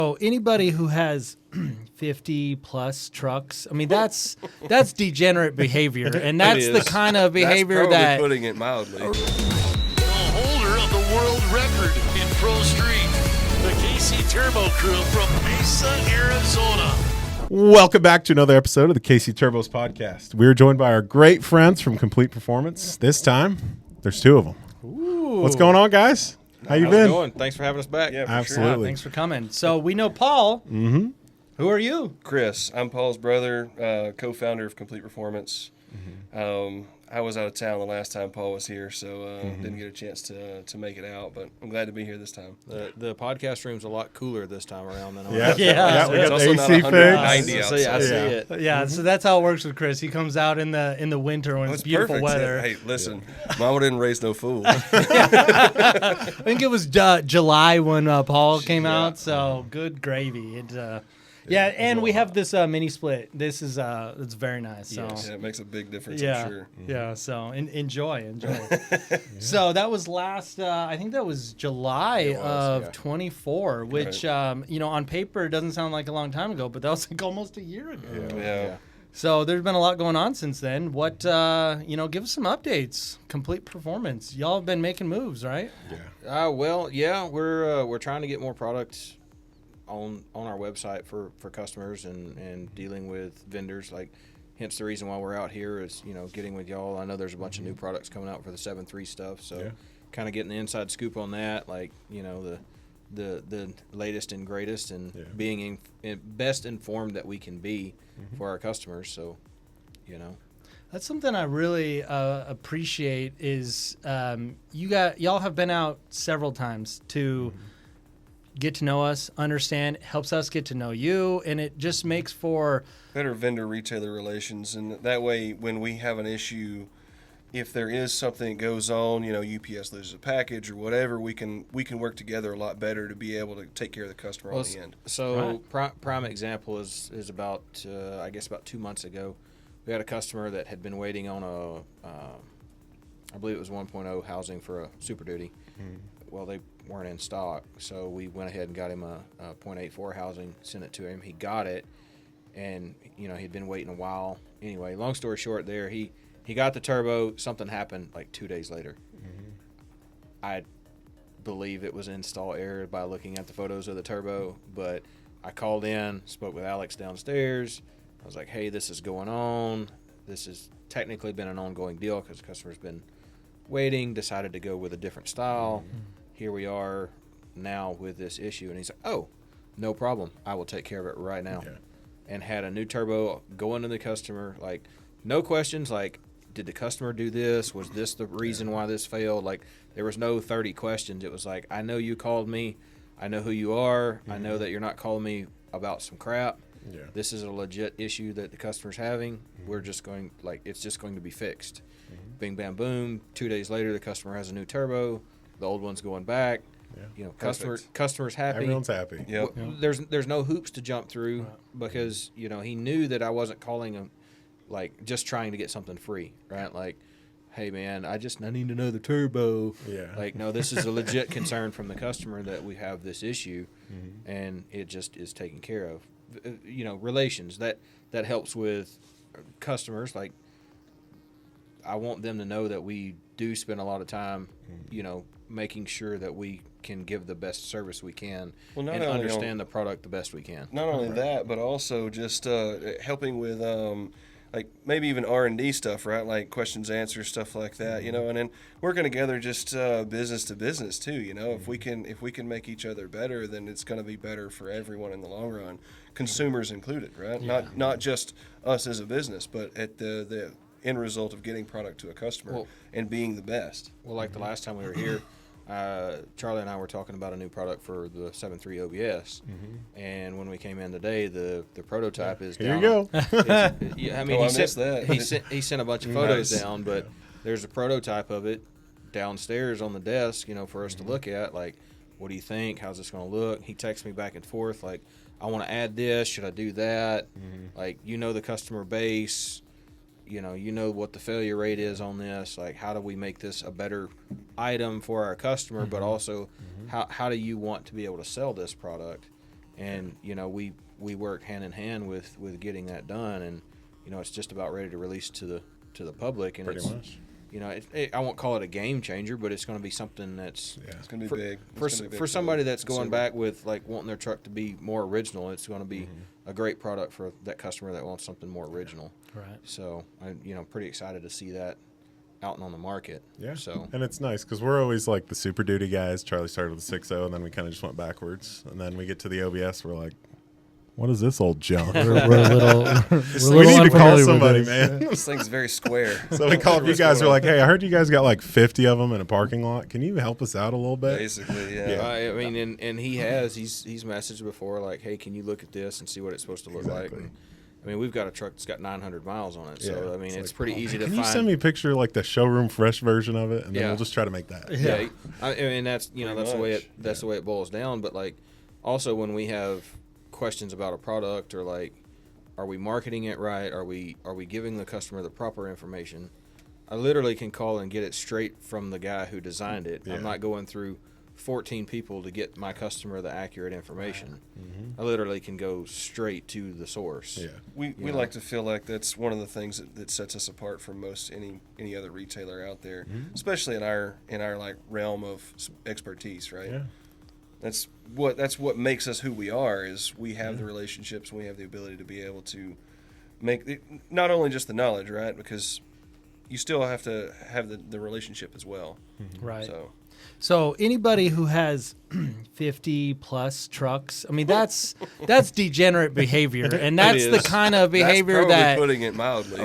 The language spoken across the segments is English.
So anybody who has 50 plus trucks, I mean, that's degenerate behavior, and that's the kind of behavior that's putting it mildly. The holder of the world record in Pro Street, the KC Turbo Crew from Mesa, Arizona. Welcome back to another episode of the KC Turbos podcast. We're joined by our great friends from Complete Performance. This time, there's two of them. Ooh. What's going on, guys? How you How's been? it going? Thanks for having us back. Yeah, for Absolutely. Sure. Thanks for coming. So we know Paul. Mm-hmm. Who are you? Chris, I'm Paul's brother, co-founder of Complete Performance. Mm-hmm. I was out of town the last time Paul was here, so didn't get a chance to make it out, but I'm glad to be here this time. The podcast room's a lot cooler this time around than Yeah, Yeah. we It's got also the not AC 190 fixed. outside. I see it. Yeah, so that's how it works with Chris. He comes out in the winter when it's beautiful perfect. weather. Hey, listen, Mama didn't raise no fool. I think it was July when Paul came out, so good gravy. Yeah, and we have this mini split. This is it's very nice. So. Yeah, it makes a big difference, Yeah, I'm sure. yeah. So enjoy. So that was last. I think that was July of 24, which on paper doesn't sound like a long time ago, but that was like almost a year ago. Yeah. So there's been a lot going on since then. What give us some updates. Complete Performance. Y'all have been making moves, right? Yeah. We're trying to get more products on our website for customers and dealing with vendors. Like, hence the reason why we're out here is getting with y'all. I know there's a bunch of new products coming out for the 7.3 stuff, so kind of getting the inside scoop on that. Like the latest and greatest, and being best informed that we can be for our customers. So, That's something I really appreciate is y'all have been out several times to get to know us, understand, helps us get to know you, and it just makes for Better vendor-retailer relations, and that way when we have an issue, if there is something that goes on, UPS loses a package or whatever, we can work together a lot better to be able to take care of the customer on the end. So prime example is about about 2 months ago, we had a customer that had been waiting on I believe it was 1.0 housing for a Super Duty. Well, they weren't in stock, so we went ahead and got him a 0.84 housing, sent it to him. He got it, and he'd been waiting a while. Anyway, long story short, there he got the turbo. Something happened like 2 days later. I believe it was install error by looking at the photos of the turbo, but I called in, spoke with Alex downstairs. I was like, hey, this is going on. This has technically been an ongoing deal because the customer's been waiting, decided to go with a different style. Here we are now with this issue. And he's like, oh, no problem. I will take care of it right now. Yeah. And had a new turbo go into the customer, like, no questions, like, did the customer do this? Was this the reason why this failed? Like, there was no 30 questions. It was like, I know you called me. I know who you are. I know that you're not calling me about some crap. Yeah. This is a legit issue that the customer's having. We're just going, it's just going to be fixed. Bing, bam, boom. 2 days later, the customer has a new turbo. The old one's going back. Yeah. Customer's happy. Everyone's happy. Yep. There's no hoops to jump through because he knew that I wasn't calling him just trying to get something free, right? Like, hey man, I need to know the turbo. Yeah. Like, no, this is a legit concern from the customer that we have this issue, and it just is taken care of. Relations that helps with customers. Like, I want them to know that we do spend a lot of time, making sure that we can give the best service we can and understand the product the best we can. Not only that, but also just helping with maybe even R&D stuff, right? Like questions, answers, stuff like that, and then working together just business to business too, If we can make each other better, then it's going to be better for everyone in the long run, consumers included, right? Yeah. Not just us as a business, but at the end result of getting product to a customer and being the best. Well, like the last time we were here, Charlie and I were talking about a new product for the 7.3 OBS, and when we came in today, the prototype is down. Here you go. He sent a bunch of photos down, but there's a prototype of it downstairs on the desk, for us to look at. Like, what do you think? How's this going to look? He texts me back and forth, like, I want to add this. Should I do that? Like, the customer base. You know what the failure rate is on this. Like, how do we make this a better item for our customer, but also how do you want to be able to sell this product? and we work hand in hand with getting that done, and it's just about ready to release to the public, and Pretty much. I won't call it a game changer, but it's going to be something that's It's going to be big. for somebody that's going back with like wanting their truck to be more original. It's going to be a great product for that customer that wants something more original. Right. So I'm pretty excited to see that out and on the market. Yeah. So And it's nice because we're always like the Super Duty guys. Charlie started with the 6.0, and then we kind of just went backwards. And then we get to the OBS, we're like, what is this old junk? We're a little. We need to call unfamiliar with somebody, this. man. This thing's very square. So we called you What's guys. going We're on? like, hey, I heard you guys got like 50 of them in a parking lot. Can you help us out a little bit? Basically, yeah. I mean, and he's messaged before like, hey, can you look at this and see what it's supposed to look like? Exactly. And, I mean, we've got a truck that's got 900 miles on it, so Yeah. I mean, it's like, pretty easy to Can find. you send me a picture, like the showroom fresh version of it, and then Yeah. we'll just try to make that. Yeah, I mean that's that's the way much. the way it boils down. But like, also when we have questions about a product or like, are we marketing it right? Are we giving the customer the proper information? I literally can call and get it straight from the guy who designed it. Yeah. I'm not going through 14 people to get my customer the accurate information. I literally can go straight to the source. Yeah. We know. like to feel like that's one of the things that sets us apart from most any other retailer out there, especially in our like realm of expertise, right? Yeah. That's what makes us who we are. Is we have the relationships, and we have the ability to be able to make it, not only just the knowledge, right? Because you still have to have the relationship as well. Right. So So anybody who has 50 plus trucks, I mean that's degenerate behavior, and that's the is. kind of behavior that's probably that. putting it mildly.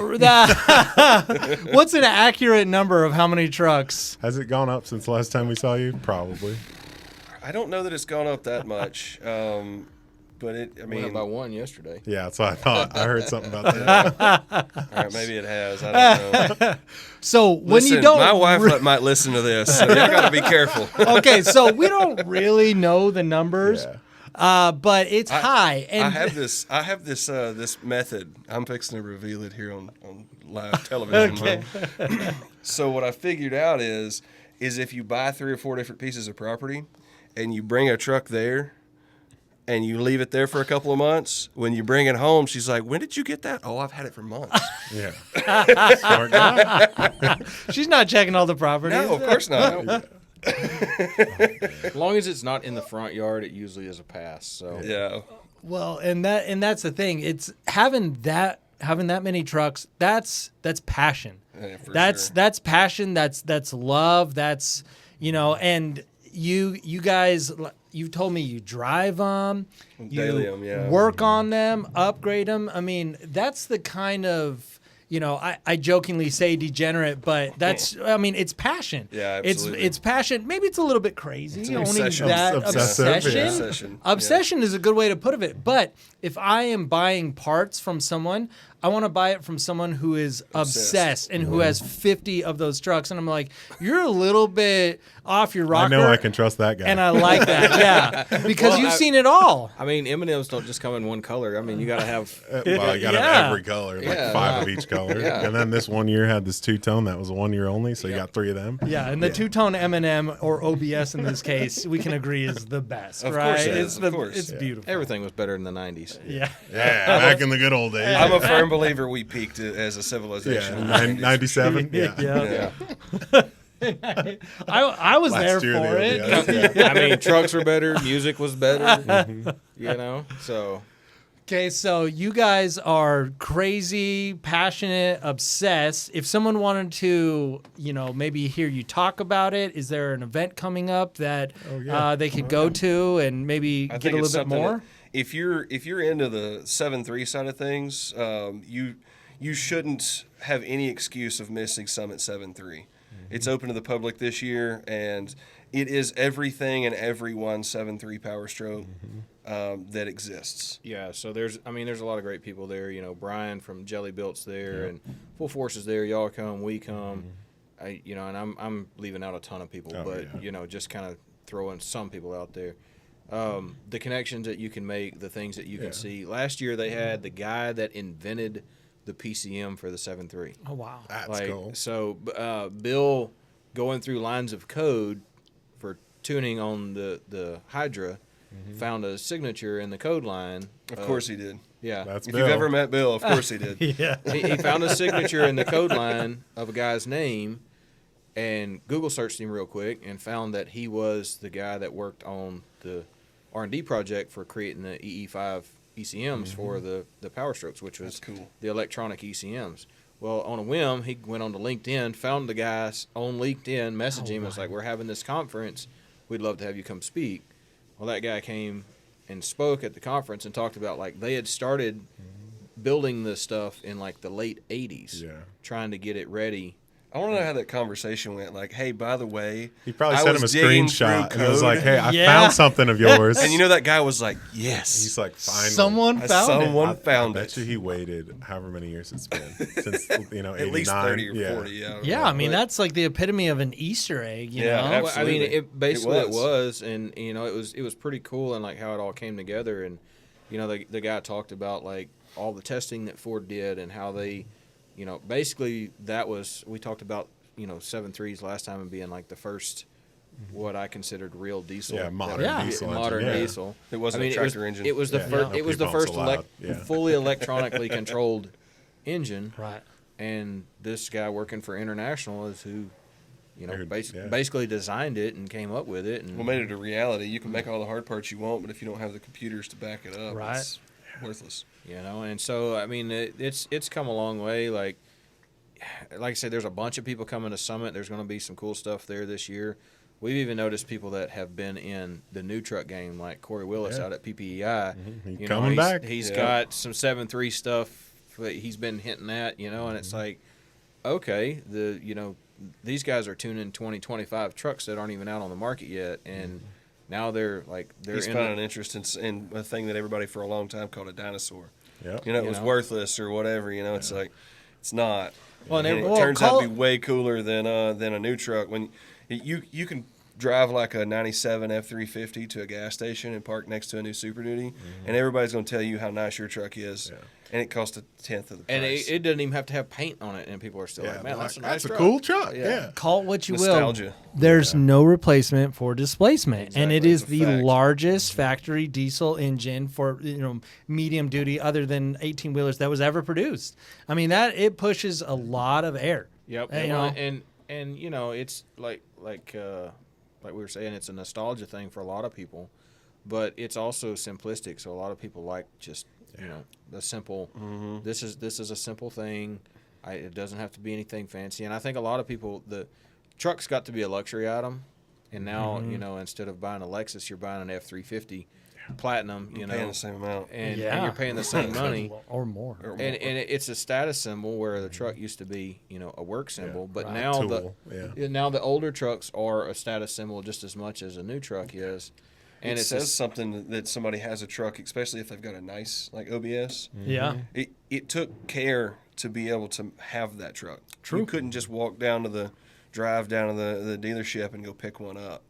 What's an accurate number of how many trucks? Has it gone up since last time we saw you? Probably. I don't know that it's gone up that much, but it. I Went up mean, by one yesterday. Yeah, that's what I thought. I heard something about that. all right, maybe it has. I don't know. So when Listen, you don't, my wife might listen to this, so y'all got to be careful. okay, so we don't really know the numbers, but it's high. And I have this method. I'm fixing to reveal it here on live television. Okay. So what I figured out is if you buy 3 or 4 different pieces of property, and you bring a truck there, and you leave it there for a couple of months, when you bring it home, she's like, "When did you get that?" "Oh, I've had it for months." Yeah. Smart guy. she's not checking all the properties. No, of course not. As long as it's not in the front yard, it usually is a pass. So Yeah. Well, and that's the thing. It's having that many trucks. That's passion. Yeah, for That's sure. passion. That's love. That's and you guys. You told me you drive them, Daily you 'em, yeah. work on them, upgrade them. I mean, that's the kind of I jokingly say degenerate, but that's I mean it's passion. Yeah, absolutely. It's passion. Maybe it's a little bit crazy. It's an owning obsession. that Obsessive, obsession. yeah. Obsession, Obsession is a good way to put it. But if I am buying parts from someone, I want to buy it from someone who is obsessed and who has 50 of those trucks. And I'm like, you're a little bit off your rocker. I know I can trust that guy. And I like that, yeah, because Well, you've seen it all. I mean, M&Ms don't just come in one color. I mean, you got to have. Well, you got to Yeah. have every color, like Yeah. 5 of each color. Yeah. And then this one year had this 2-tone that was a 1 year only, so you got 3 of them. Yeah, and the two-tone M&M or OBS in this case, we can agree is the best, Of right? course it It's is, of course. It's beautiful. Everything was better in the 90s. Yeah. Yeah, back in the good old days. I'm a firm believer we peaked as a civilization. Yeah, 97. Yeah. Yeah. Yeah. I was there Last year, for the it. OBS, yeah. I mean, trucks were better, music was better. So Okay, so you guys are crazy, passionate, obsessed. If someone wanted to, maybe hear you talk about it, is there an event coming up that they could go to and maybe I get think a it's little bit something more? that if you're into the 7.3 side of things, you shouldn't have any excuse of missing Summit 7.3. It's open to the public this year, and it is everything and everyone 7.3 Power Stroke that exists. yeah, so there's a lot of great people there. Brian from Jelly Built's there, and Full Force is there. Y'all come, we come. And I'm leaving out a ton of people, Oh, but yeah. just kind of throwing some people out there. The connections that you can make, the things that you can see. Last year they had the guy that invented the PCM for the 7.3. Oh, wow. That's cool. So Bill going through lines of code for tuning on the Hydra found a signature in the code line. Of course he did. Yeah. That's If Bill. you've ever met Bill, of course he did. Yeah. He found a signature in the code line of a guy's name, and Google searched him real quick and found that he was the guy that worked on the R&D project for creating the EE5 ECMs for the Power Strokes, which was That's cool. the electronic ECMs. Well, on a whim, he went on to LinkedIn, found the guys on LinkedIn, messaged him, was like, "We're having this conference. We'd love to have you come speak." Well, that guy came and spoke at the conference and talked about, like, they had started building this stuff in, like, the late 80s, trying to get it ready. I want to know how that conversation went. Like, hey, by the way, He probably I sent him a was digging screenshot through and it was code. like, "Hey, I Yeah. found something of yours." And you know that guy was like, yes. he's like, "Finally." Someone found it. Someone found I it. bet you he waited however many years it's been since At 89. least 30 or 40, yeah. I don't Yeah, know. I mean, But- that's like the epitome of an Easter egg, you Yeah, know? Well, I mean, Absolutely. it basically It it was, and you know, it was pretty cool, and like how it all came together, and you know, the guy talked about like all the testing that Ford did and how they, you know, basically that was we talked about 7.3s last time and being like the first what I considered real diesel, Yeah, modern diesel engine, modern yeah. diesel. It wasn't a tractor engine. It was the Yeah, first. no It was the P-pumps first allowed, yeah. fully electronically controlled engine. Right. And this guy working for International is who, Dude, yeah. basically designed it and came up with it. And What made it a reality? You can make all the hard parts you want, but if you don't have the computers to back it up, Right. it's worthless. and so I mean, it's come a long way. Like I said, there's a bunch of people coming to Summit. There's going to be some cool stuff there this year. We've even noticed people that have been in the new truck game, like Corey Willis Yeah. out at PPEI. He's coming back. He's Yeah. got some 7.3 stuff that he's been hinting at, and it's like, okay, these guys are tuning 2025 trucks that aren't even out on the market yet, and now they're He's in found an interest in a thing that everybody for a long time called a dinosaur. Yep. It was worthless or whatever. It's like it's not. Well, and And every- it Well, turns out call- to be way cooler than a new truck. When you can drive like a 97 F350 to a gas station and park next to a new Super Duty, and everybody's going to tell you how nice your truck is, and it costs a tenth of the price. and it doesn't even have to have paint on it, and people are still Yeah, like, they're man, that's a like, nice that's truck. a cool truck. Yeah. Call it what you Nostalgia. will. There's no replacement for displacement, and it Exactly. is It's a the fact. largest factory diesel engine for medium duty, other than 18 wheelers, that was ever produced. I mean it pushes a lot of air. Yep. You know? And it's like we were saying, it's a nostalgia thing for a lot of people, but it's also simplistic. So a lot of people like just the simple. This is a simple thing. It doesn't have to be anything fancy. And I think a lot of people, the truck's got to be a luxury item, and now instead of buying a Lexus, you're buying an F350 Platinum. You're paying the same amount. and you're paying the same money. or more. Or more. And it's a status symbol where the truck used to be, a work symbol, but Right. now Tool, now the older trucks are a status symbol just as much as a new truck is. And it it's says something that somebody has a truck, especially if they've got a nice like OBS. Yeah. It took care to be able to have that truck. True. You couldn't just walk down to the dealership and go pick one up.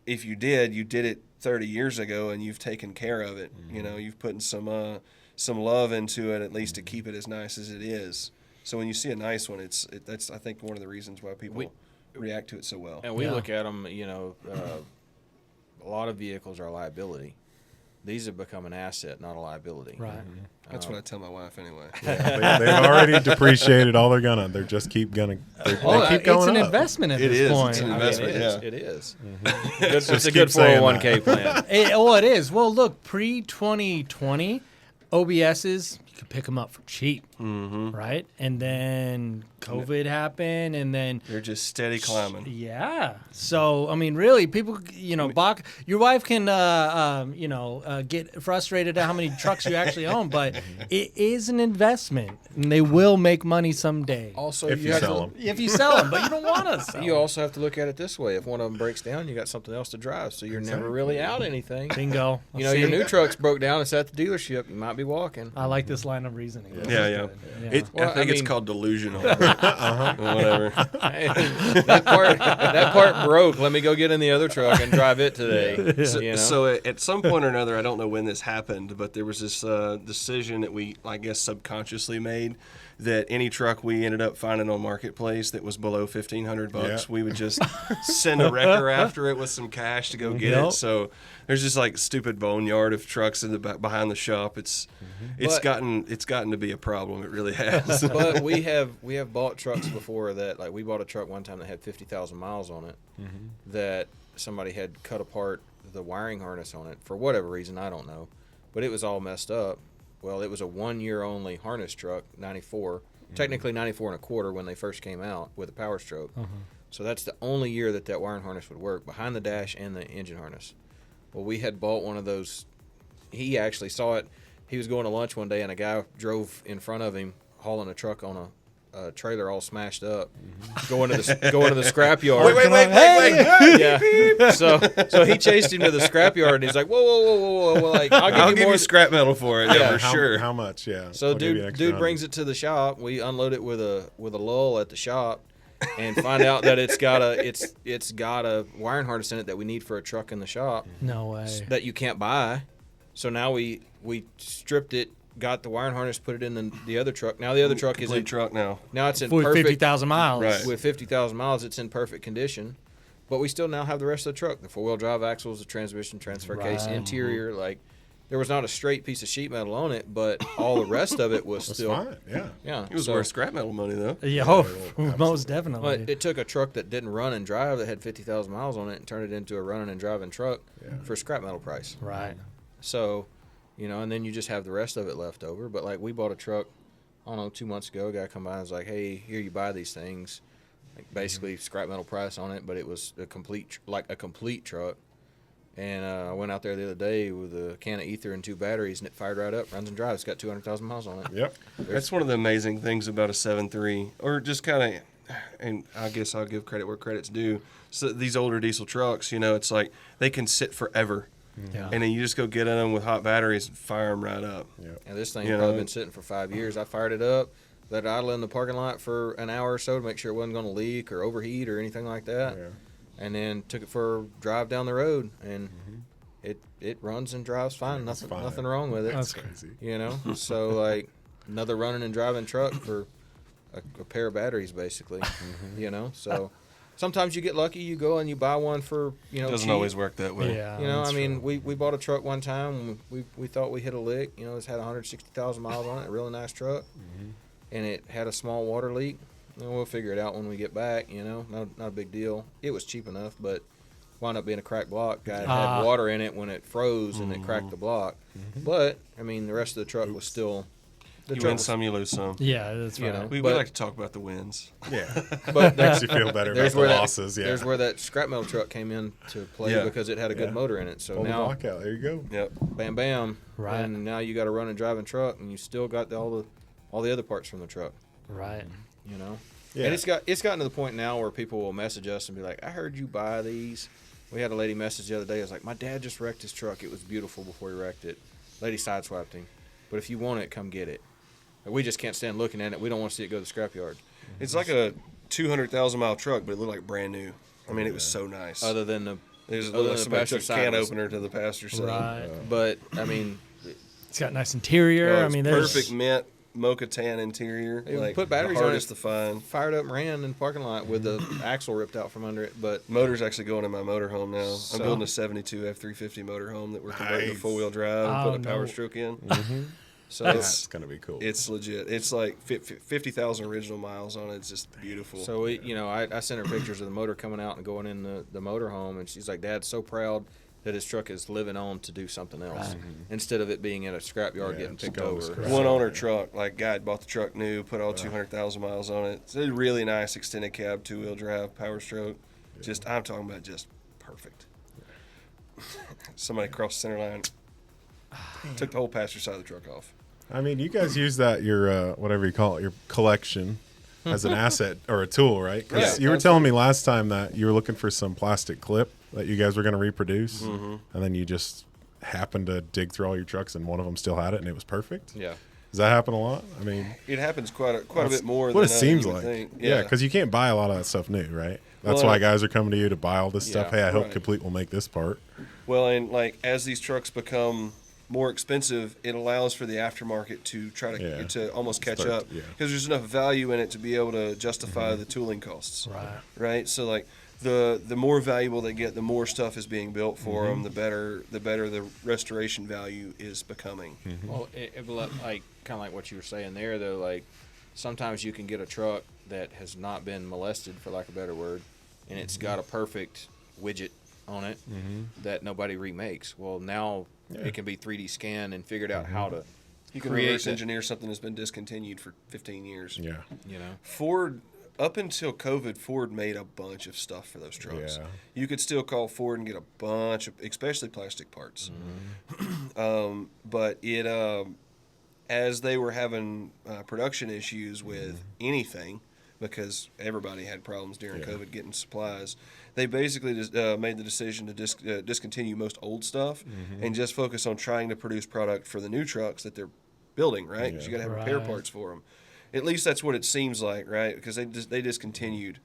If you did it 30 years ago, and you've taken care of it. You've put in some love into it, at least to keep it as nice as it is. So when you see a nice one, that's I think one of the reasons why people react to it so well. And we Yeah. look at them, a lot of vehicles are a liability. These have become an asset, not a liability. Right. That's what I tell my wife anyway. They've already depreciated all they're gonna. They just keep gonna. They keep It's going an up. investment at It this is. point. It's an I mean, investment. it is. Yeah. It's a keep good saying 401k plan. It is. Well, look, pre-2020, OBSs, you could pick them up for cheap, right? And then COVID happened, and then They're just steady climbing. yeah. So I mean, really, people, Bach, your wife can, get frustrated at how many trucks you actually own, but it is an investment, and they will make money someday Also, If you have sell to, them. if you sell them. But you don't want to sell. You also have to look at it this way: if one of them breaks down, you got something else to drive, so you're never really out anything. Bingo. Your new truck's broke down. It's at the dealership. You might be walking. I like this line of reasoning. This Yeah, is yeah. good. Well, I think I it's mean- called delusional. Whatever. that part broke. Let me go get in the other truck and drive it today. So, You know? so at some point or another, I don't know when this happened, but there was this decision that we, I guess, subconsciously made that any truck we ended up finding on Marketplace that was below $1,500, Yeah. we would just send a wrecker after it with some cash to go get Yep. it. So there's just like stupid boneyard of trucks in the behind the shop. It's But- gotten to be a problem. It really has. But we have bought trucks before that, like we bought a truck one time that had 50,000 miles on it, that somebody had cut apart the wiring harness on it for whatever reason, I don't know, but it was all messed up. Well, it was a 1 year only harness truck, 94, technically 94 and a quarter when they first came out with a Power Stroke. So that's the only year that wiring harness would work, behind the dash and the engine harness. Well, we had bought one of those. He actually saw it. He was going to lunch one day, and a guy drove in front of him hauling a truck on a trailer all smashed up, going to the scrapyard. wait. Yeah. So he chased him to the scrapyard, and he's like, whoa. Well, like, I'll give give more you scrap metal for it. Yeah, Yeah. for sure. How much? Yeah. So I'll give you an dude extra brings it to the shop. We unload it with a lull at the shop, and find out that it's got a wiring harness in it that we need for a truck in the shop No way. that you can't buy. So now we stripped it, got the wiring harness, put it in the other truck. Now the other truck is Complete in truck now. now it's in With perfect 50,000 miles. Right. with 50,000 miles. It's in perfect condition, but we still now have the rest of the truck: the 4-wheel drive axles, the transmission, transfer case, Right. interior. Like there was not a straight piece of sheet metal on it, but all the rest of it was That's still fine. Yeah. yeah. It was so- worth scrap metal money though. Yeah, absolutely. most definitely. But it took a truck that didn't run and drive that had 50,000 miles on it and turned it into a running and driving truck for scrap metal price. right. So, and then you just have the rest of it left over. But like we bought a truck, I don't know, 2 months ago. A guy come by and was like, "Hey, here you buy these things." Like basically scrap metal price on it, but it was a complete truck. And I went out there the other day with a can of ether and 2 batteries, and it fired right up, runs and drives. It's got 200,000 miles on it. Yep. That's one of the amazing things about a 7.3, or just kind of, and I guess I'll give credit where credit's due. So these older diesel trucks, it's like they can sit forever, Yeah. and then you just go get in them with hot batteries and fire them right up. Yep. And this thing's You probably know? been sitting for 5 years. I fired it up, let it idle in the parking lot for an hour or so to make sure it wasn't going to leak or overheat or anything like that. Yeah. And then took it for a drive down the road, and it runs and drives fine. fine. Nothing wrong with it. That's Crazy. So like another running and driving truck for a pair of batteries, basically. So sometimes you get lucky. You go and you buy one for It doesn't cheap. always work that way. Yeah. I mean, we bought a truck one time. We thought we hit a lick. It's had 160,000 miles on it. A really nice truck, and it had a small water leak. And we'll figure it out when we get back. Not a big deal. It was cheap enough, but wound up being a cracked block. Guy had water in it when it froze, and it cracked the block. But I mean, the rest of the truck was still. The You truck win was- some, you lose some. Yeah, that's You right. know. We But- like to talk about the wins. Yeah. But Makes you feel better about there's the where losses. Yeah. there's where that scrap metal truck came into play Yeah. because it had a good Yeah. motor in it. So Pull the now, block out. There you go. Yep. bam, bam, Right. and now you got a running driving truck, and you still got all the other parts from the truck. Right. Yeah. And it's gotten to the point now where people will message us and be like, "I heard you buy these." We had a lady message the other day. I was like, "My dad just wrecked his truck. It was beautiful before he wrecked it." Lady sideswiped him. But if you want it, come get it. We just can't stand looking at it. We don't want to see it go to the scrapyard. It's like a 200,000 mile truck, but it looked like brand new. I mean, it was so nice. Other than the, It was other like than the somebody passenger took a can side was- opener to the passenger side. Right. but I mean, It's got nice interior. Oh, I it's mean, there's perfect mint mocha tan interior. They Like put batteries the on hardest it. to find. fired up and ran in the parking lot with the axle ripped out from under it. But Motor's actually going in my motorhome now. So- I'm building a 72 F350 motorhome that we're converting to Nice. full-wheel drive and Oh, putting a power no. stroke in. so That's gonna be cool. It's legit. It's like 50,000 original miles on it. It's just beautiful. So I sent her pictures of the motor coming out and going in the motorhome, and she's like, "Dad's so proud that his truck is living on to do something else instead of it being in a scrapyard Yeah, getting just picked going to over." scrap. One owner truck, like guy had bought the truck new, put all 200,000 miles on it. It's a really nice extended cab, 2-wheel drive, power stroke. Just I'm talking about just perfect. Somebody crossed the center line, took the whole passenger side of the truck off. I mean, you guys use that your whatever you call it, your collection, as an asset or a tool, right? 'Cause Yeah, you were telling me last time that you were looking for some plastic clip that you guys were going to reproduce, and then you just happened to dig through all your trucks, and one of them still had it, and it was perfect. Yeah. Does that happen a lot? I mean, It happens quite a bit more what than it seems you would like. think. Yeah, because you can't buy a lot of that stuff new, right? That's Well, why guys are coming to you to buy all this stuff. Yeah, Hey, I hope right. Complete will make this part. Well, and like as these trucks become more expensive, it allows for the aftermarket to try to Yeah. to almost catch Start- up yeah. because there's enough value in it to be able to justify the tooling costs. Right. Right. So like the more valuable they get, the more stuff is being built for them. The better the restoration value is becoming. Well, like kind of like what you were saying there, though. Like sometimes you can get a truck that has not been molested, for lack of a better word, and it's got a perfect widget on it that nobody remakes. Well, now it can be 3D scanned and figured out how to You can create reverse that, engineer something that's been discontinued for 15 years. Yeah. you know. Ford, up until COVID, Ford made a bunch of stuff for those trucks. Yeah. You could still call Ford and get a bunch of, especially plastic parts. But it, as they were having production issues with anything, because everybody had problems during COVID getting supplies, they basically just, made the decision to discontinue most old stuff and just focus on trying to produce product for the new trucks that they're building, right? Because you got to have repair Right. parts for them. At least that's what it seems like, right? Because they discontinued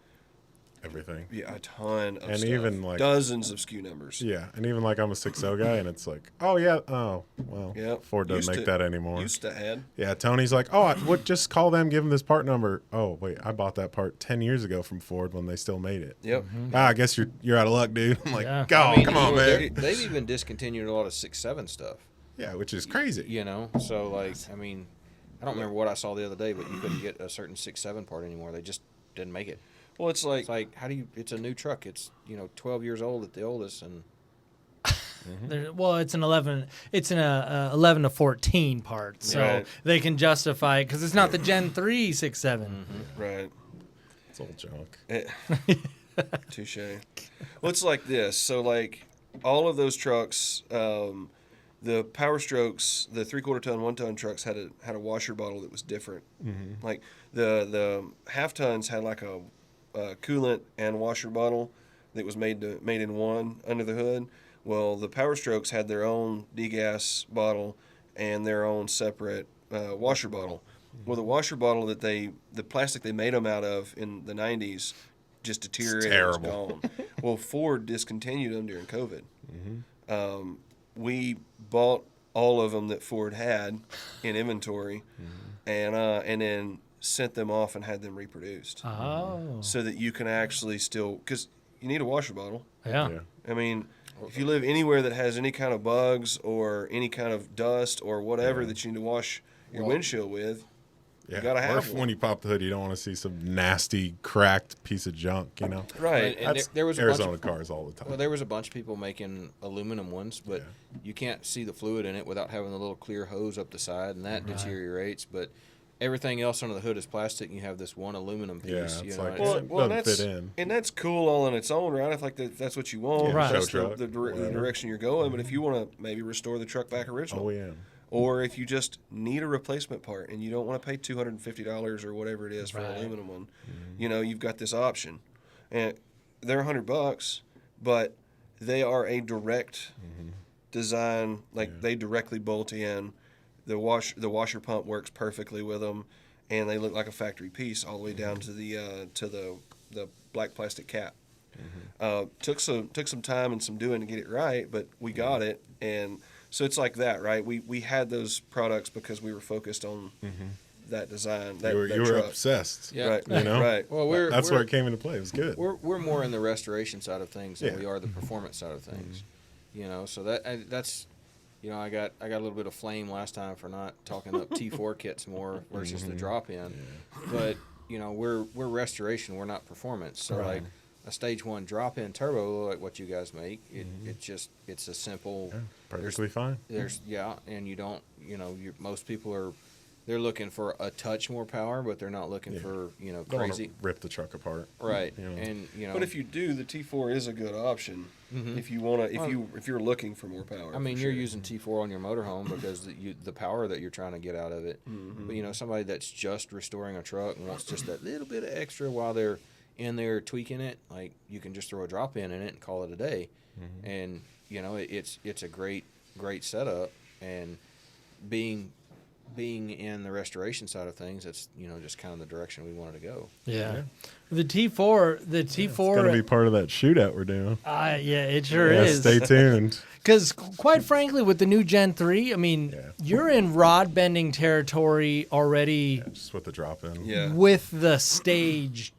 Everything. a ton of And stuff. even, like- dozens of SKU numbers. Yeah, and even like I'm a 6.0 guy, and it's like, oh yeah, oh well, Yep. Ford doesn't Used make to- that anymore. Used to add. Yeah, Tony's like, oh, just call them, give them this part number. Oh wait, I bought that part 10 years ago from Ford when they still made it. Yep. I guess you're out of luck, dude. I'm like, Yeah. God, I mean, come on, man. They've even discontinued a lot of 6.7 stuff. Yeah, which is crazy. You know, so like, I mean, I don't remember what I saw the other day, but you couldn't get a certain 6.7 part anymore. They just didn't make it. Well, it's like It's like, how do you? It's a new truck. It's 12 years old at the oldest, and Well, it's an 11. It's an 11 to 14 part, so Right. they can justify it because it's not the Gen 3 6.7. right. It's old junk. Touche. Well, it's like this. So, like, all of those trucks, the Power Strokes, the 3/4 ton, 1 ton trucks had a washer bottle that was different. Like the half tons had like a coolant and washer bottle that was made in one under the hood. Well, the Power Strokes had their own degas bottle and their own separate washer bottle. Well, the washer bottle the plastic they made them out of in the 90s just deteriorated. It was terrible. gone. Well, Ford discontinued them during COVID. We bought all of them that Ford had in inventory, and then sent them off and had them reproduced, Oh, so that you can actually still, because you need a washer bottle. yeah. Yeah. I mean, if you live anywhere that has any kind of bugs or any kind of dust or whatever that you need to wash your windshield with, Yeah. gotta Or have if one. when you pop the hood, you don't want to see some nasty, cracked piece of junk, you know? right? And That's there was a Arizona bunch of, cars all the time. well, there was a bunch of people making aluminum ones, but you can't see the fluid in it without having the little clear hose up the side, and that deteriorates. But everything else under the hood is plastic, and you have this one aluminum piece. Yeah, it's you know, like- it's- It doesn't that's, fit in. and that's cool all on its own, right? I think that's what you want. Yeah, Right. That's show truck, the whatever. direction you're going. But if you want to maybe restore the truck back original, OEM. or if you just need a replacement part and you don't want to pay $250 or whatever it is for an Right. aluminum one, you've got this option, and they're $100, but they are a direct design. Like they directly bolt in. The washer pump works perfectly with them, and they look like a factory piece all the way down to the black plastic cap. Took some time and some doing to get it right, but we got it, and so it's like that, right? We had those products because we were focused on that design. That, You were, that you were truck. obsessed. Yeah. Right? You know? Right? Well, That's where it came into play. It was good. we're more in the restoration side of things than Yeah. we are the performance side of things. You know, so that's I got a little bit of flame last time for not talking up T4 kits more versus the drop in, but we're restoration, we're not performance. So Right. like a stage 1 drop in turbo like what you guys make, it's a simple. Yeah, perfectly fine. There's and you don't most people they're looking for a touch more power, but they're not looking for Don't wanna crazy. rip the truck apart. Right, you know. and But if you do, the T4 is a good option. If you want to, if you're looking for more power. I mean, for you're sure. using T4 on your motorhome because the power that you're trying to get out of it. But somebody that's just restoring a truck and wants just that little bit of extra while they're in there tweaking it, like you can just throw a drop in it and call it a day. And it's a great setup, and being being in the restoration side of things, that's just kind of the direction we wanted to go. Yeah. The T4, It's going to be part of that shootout we're doing. yeah, it sure Yeah, is. stay tuned. Because quite frankly, with the new Gen 3, I mean, you're in rod bending territory already Just with the drop in. Yeah. with the stage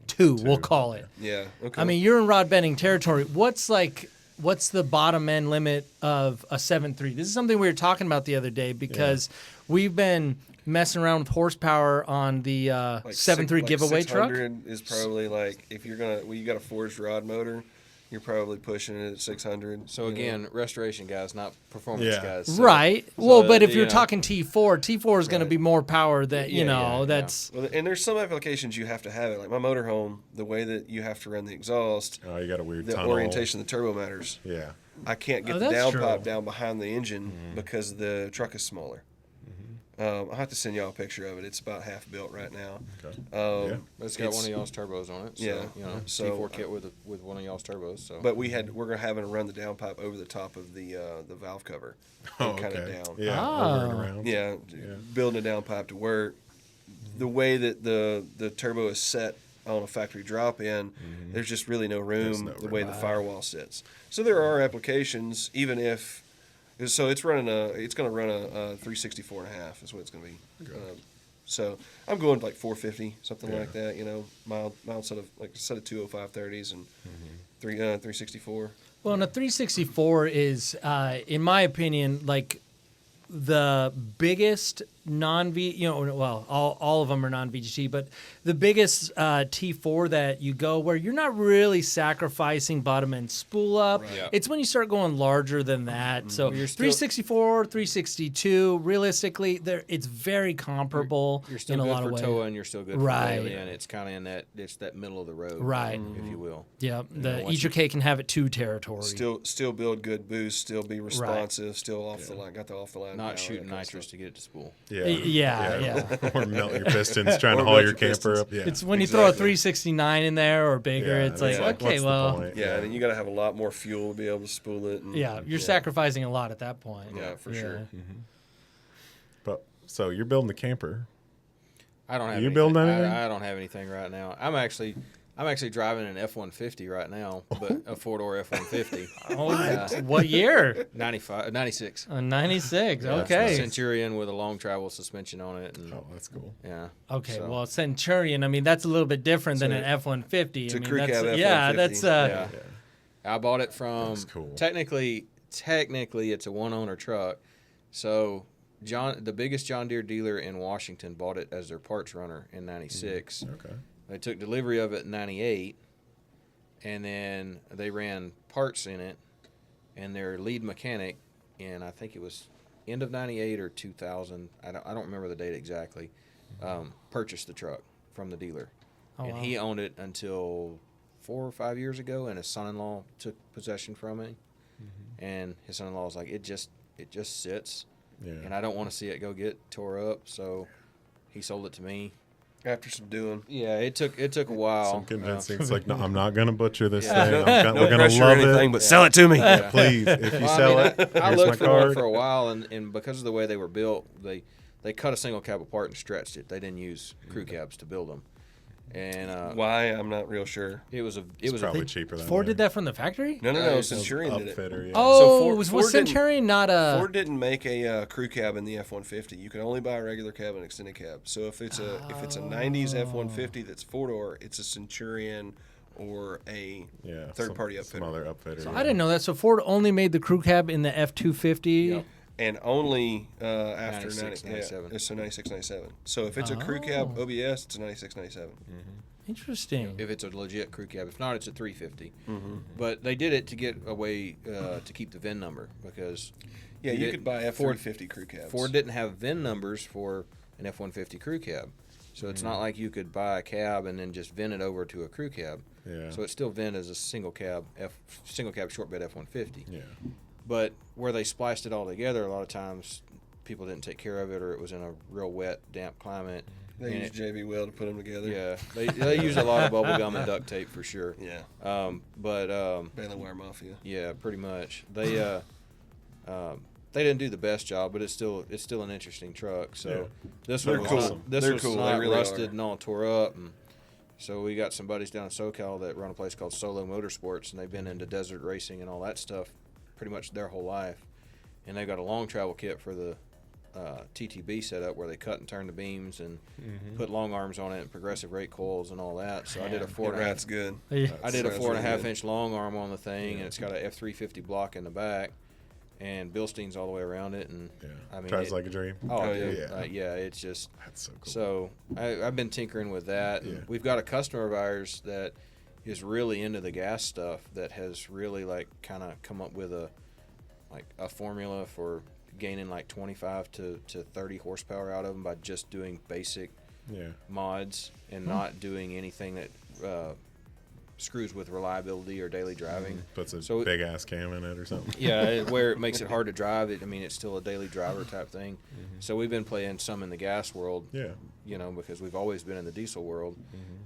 2, we'll call it. Yeah. Okay. I mean, you're in rod bending territory. What's the bottom end limit of a 7.3? This is something we were talking about the other day because we've been messing around with horsepower on the 7.3 giveaway truck. 600 is probably like if you're gonna you got a forged rod motor, you're probably pushing it at 600. So again, restoration guys, not performance guys. So, Right. so, Well, but if you're talking T4 is going to be more power than, Yeah. that's... Well, and there's some applications you have to have it. Like my motorhome, the way that you have to run the exhaust, Oh, you got a weird the tunnel. orientation of the turbo matters. Yeah. I can't get Oh, the that's downpipe true. down behind the engine because the truck is smaller. I'll have to send y'all a picture of it. It's about half built right now. Okay. It's got one of y'all's turbos on it. So, Yeah. So, T4 kit with one of y'all's turbos. So, But we're having to run the downpipe over the top of the valve cover, Oh, kind of okay. down. Yeah. Ah. Over and around. Yeah, building a downpipe to work. The way that the turbo is set on a factory drop-in, there's just really no room no the room. way the firewall sits. So there are applications, even if so it's going to run a 364 and a half is what it's going to be. So I'm going like 450, something like that. Mild set of 205/30s and 364. Well, and a 364 is, in my opinion, like the biggest non-V, all of them are non-VGT, but the biggest T4 that you go where you're not really sacrificing bottom end spool up. Right. Yeah. It's when you start going larger than that. So You're still- 364, 362, realistically, it's very comparable you're still in a good lot for of ways. tow and you're still good Right. for and it's kind of in that middle of the road, Right. if you will. Yeah, once eat your cake and have it too territory. Still build good boost, still be responsive, still off the line, got the off the line. Not power, shooting that kind of nitrous stuff. to get it to spool. Yeah. Or melt your pistons trying to Or haul melt your your camper pistons. up. Yeah. It's when you throw a Exactly. 369 in there or bigger, Yeah, it's like, like, okay, what's the well, point? Yeah, and then you got to have a lot more fuel to be able to spool it. And, yeah, you're sacrificing a lot at that point. Yeah, for sure. But so you're building the camper. I don't have. You anything. building anything? I don't have anything right now. I'm actually driving an F-150 right now, but a 4-door F-150. Oh, what year? 96. 96. Yeah, Okay. Centurion with a long travel suspension on it. And, Oh, that's cool. yeah. Okay. So- Well, Centurion. I mean, that's a little bit different than So an F-150. it's a I mean, crew that's cab yeah. F-150. That's Yeah. I bought it from. That's cool. Technically, it's a one-owner truck. So the biggest John Deere dealer in Washington bought it as their parts runner in '96. Okay. They took delivery of it in '98, and then they ran parts in it. And their lead mechanic, in I think it was end of '98 or 2000, I don't remember the date exactly, purchased the truck from the dealer, Oh, and wow. he owned it until 4 or 5 years ago, and his son-in-law took possession from it. And his son-in-law was like, it just sits, Yeah. and I don't want to see it go get tore up, so he sold it to me. After some doing. Yeah, it took a while. Some convincing. It's like, no, I'm not going to butcher this Yeah. thing. No We're going pressure to or love anything, it. but sell it to me. Yeah. Please, if you Well, sell I it, I here's looked my for one card. for a while, and because of the way they were built, they cut a single cab apart and stretched it. They didn't use crew cabs to build them, and Why? I'm not real sure. it was It's probably cheaper than Ford did that from the factory? No, it's Centurion did it. Upfitter, yeah. Oh, So Ford- was Ford didn't- Centurion not a? Ford didn't make a crew cab in the F-150. You can only buy a regular cab and extended cab. So if it's a 90s F-150 that's 4-door, it's a Centurion or a Yeah, third-party some upfitter. other upfitter. So yeah. I didn't know that. So Ford only made the crew cab in the F-250. Yep. And only after 96, 97. Yeah, so 96, 97. So if it's a crew Oh. cab OBS, it's a 96, 97. Interesting. if it's a legit crew cab. If not, it's a 350. Mm-hmm. But they did it to get a way to keep the VIN number because Yeah, you did- could buy F-350 crew cabs. Ford didn't have VIN numbers for an F-150 crew cab. So it's not like you could buy a cab and then just VIN it over to a crew cab. Yeah. So it's still VIN as a single cab short bed F-150. Yeah. But where they spliced it all together, a lot of times people didn't take care of it, or it was in a real wet, damp climate. They and use JV Weld to put them together. yeah, they use a lot of bubble gum and duct tape for sure. Yeah. But Bailey Wire Mafia. yeah, pretty much. They they didn't do the best job, but it's still an interesting truck. So this They're one was cool. not, this They're was cool. They not really rusted are. and all tore up. And so we got some buddies down in SoCal that run a place called Solo Motorsports, and they've been into desert racing and all that stuff pretty much their whole life. And they've got a long travel kit for the TTB setup where they cut and turn the beams and put long arms on it and progressive rake coils and all that. So I did a It rats good. Yeah. I did a That's 4.5 really good. inch long arm on the thing, and it's got a F350 block in the back, and Bilsteins all the way around it. And I mean, Drives like a dream. oh, Oh, dude, yeah. yeah, it's just That's so cool. so. I've been tinkering with that. And Yeah. we've got a customer of ours that is really into the gas stuff that has really like kind of come up with a formula for gaining like 25 to 30 horsepower out of them by just doing basic Yeah. mods and not doing anything that screws with reliability or daily driving. Puts a So- big ass cam in it or something. Yeah, where it makes it hard to drive. I mean, it's still a daily driver type thing. So we've been playing some in the gas world, Yeah. you know, because we've always been in the diesel world.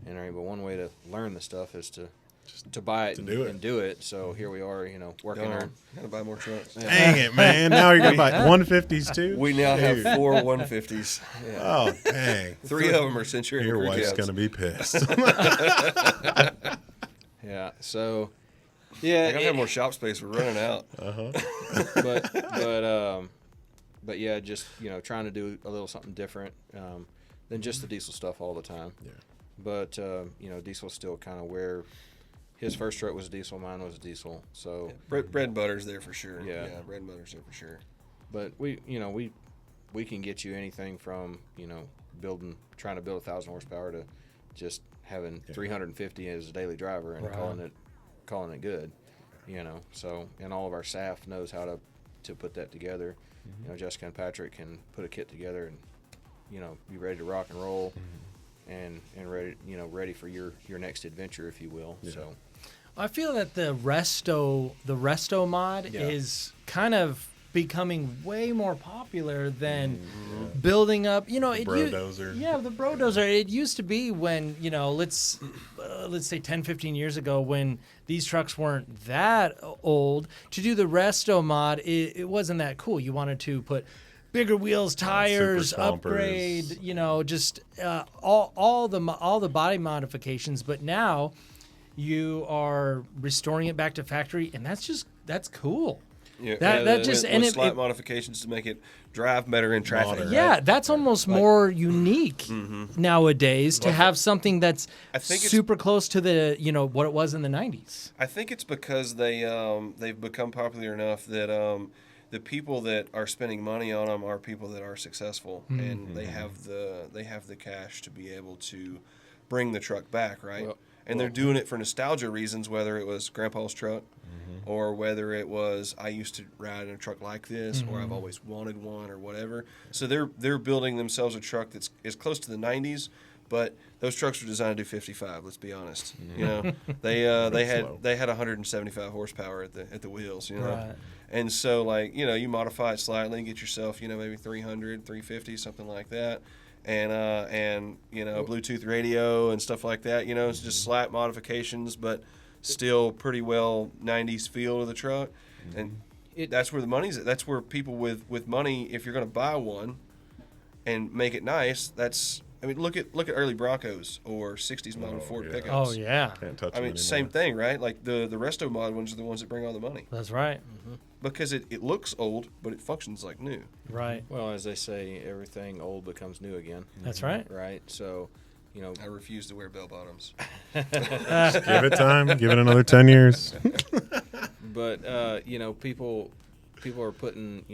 And there ain't but one way to learn the stuff is to buy it, to and, do it. and do it. So here we are, you know, working on. Gotta buy more trucks. Dang it, man. Now you're going to buy 150s too? We now have Dude. 4 150s. Oh, dang. 3 of them are Centurion Your crew wife's cabs. going to be pissed. Yeah. So, yeah. I gotta have more shop space. We're running out. But yeah, just, you know, trying to do a little something different than just the diesel stuff all the time. Yeah. But you know, diesel's still kind of where his first truck was diesel, mine was diesel. So, Bread and butter's there for sure. Yeah. Bread and butter's there for sure. but we can get you anything from, you know, trying to build 1,000 horsepower to just having 350 as a daily driver and Right. calling it good, you know. So, and all of our staff knows how to put that together. You know, Jessica and Patrick can put a kit together and, you know, be ready to rock and roll and ready for your next adventure, if you will. Yeah. So, I feel that the resto mod Yeah. is kind of becoming way more popular than building up. You know, Brodozer. Yeah, the brodozer. It used to be when, you know, let's say 10, 15 years ago when these trucks weren't that old. To do the resto mod, it wasn't that cool. You wanted to put bigger wheels, tires, super stompers. upgrade. You know, just all the body modifications. But now you are restoring it back to factory, and that's cool. Yeah, That just with and it, slight modifications to make it drive better in traffic. Modern. right? yeah, that's almost more unique nowadays to have something that's I think it's- super close to the what it was in the 90s. I think it's because they've become popular enough that the people that are spending money on them are people that are successful, and they have the cash to be able to bring the truck back, right? And they're doing it for nostalgia reasons, whether it was Grandpa's truck, or whether it was I used to ride in a truck like this, or I've always wanted one, or whatever. So they're building themselves a truck that's as close to the 90s, but those trucks were designed to do 55. Let's be honest. You know, they had 175 horsepower at the wheels. You know, Right. and so like you modify it slightly and get yourself maybe 300, 350, something like that. And a Bluetooth radio and stuff like that. It's just slight modifications, but still pretty well 90s feel to the truck. And that's where the money's at. That's where people with money, if you're going to buy one and make it nice, look at early Broncos or 60s model Ford yeah. pickups. Oh yeah, Can't touch I them mean, anymore. same thing, right? Like the resto mod ones are the ones that bring all the money that's right. because it looks old, but it functions like new. Right. well, as they say, everything old becomes new again. That's right. Right. So, I refuse to wear bell bottoms. Give it time. Give it another 10 years. but people are putting